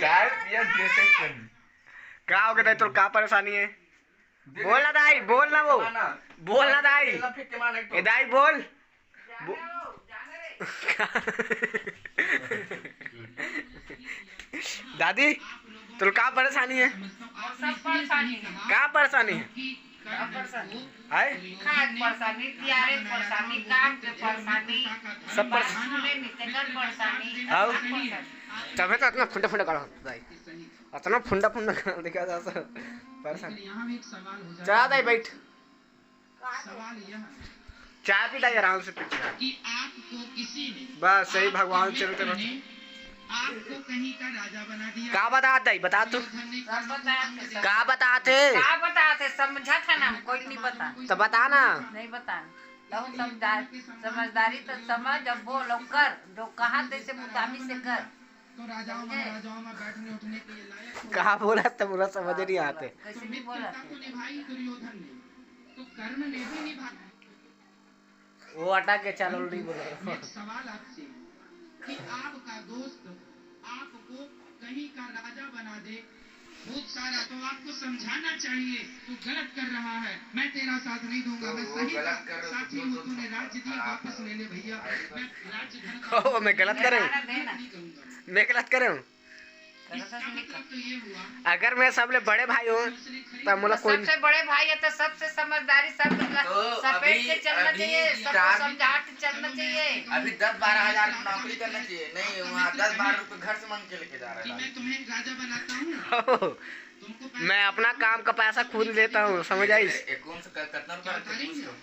चाय पिया जैसे कहीं का हो गया तो का परेशानी है? बोल ना दाई, बोल ना वो, बोल ना दाई, ए दाई बोल। दादी तो का परेशानी है? सब परेशानी है। का परेशानी है? हाय परेशानी, तियारे परेशानी, काम के परेशानी, सब सुने निकल परेशानी। आओ तबे तो इतना फुंडा फुंडा करो दाई, इतना फुंडा फुंडा कर दिखा जा सब परेशान। चला दाई बैठ, चाय पी दाई आराम से पी। कि आपको किसी ने बस सही भगवान चलते रहो। आपको कहीं का राजा बना दिया। का बता दाई, बता तू सब बताते, का बताते? क्या बताते? समझा था ना, कोई नहीं बता, तो बता ना। नहीं बता। लहू समझदारी तो समझ, अब बोल और कर, जो कहा तैसे मुताबिक से कर। तो राजाओं में बैठने उठने के लिए लायक कहा बोला तो पूरा समझ नहीं आते। कैसे भी बोला को निभाई दुर्योधन ने, तो कर्ण ने भी निभाया। वो हटा के चलो नहीं बोले। एक सवाल आपसे कि आपका दोस्त आपको कहीं का राजा बना दे बहुत सारा, तो आपको समझाना चाहिए तू गलत कर रहा है, मैं तेरा साथ नहीं दूंगा। मैं सही साथी हूँ, तूने राज्य दी वापस ले ले भैया, मैं राज्य मैं गलत करे हूँ, नहीं करूंगा। मैं गलत करे हूँ? मतलब तो ये हुआ अगर मैं सबले बड़े भाई हूँ तो मुला कोई सबसे बड़े भाई है तो सबसे समझदारी, सब सपेट के चलना चाहिए, सबको समझा के चलना चाहिए। अभी 10-12 हजार नौकरी करना चाहिए, नहीं वहाँ 10-12 रुपए घर से मांग के लेके जा कि रहा मैं तुम्हें राजा बनाता हूँ, तुमको मैं अपना काम का पैसा खुद लेता हूँ, समझ आई? है। कौन सा कितना रुपया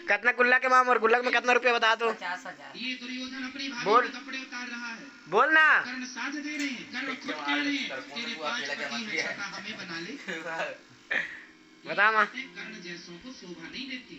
कितना गुल्ला के माम और गुल्लक में कितना रुपया बता दो? 50,000। ये दुर्योधन अपनी बोल। भाभी के कपड़े उतार रहा है, बोल ना। कर्ण साथ दे रहे हैं, कर्ण खुद कह रहे हैं तेरे 5 पति हैं, छोटा हमें बना ले। बता माँ। कर्ण जैसों को शोभा नहीं देती।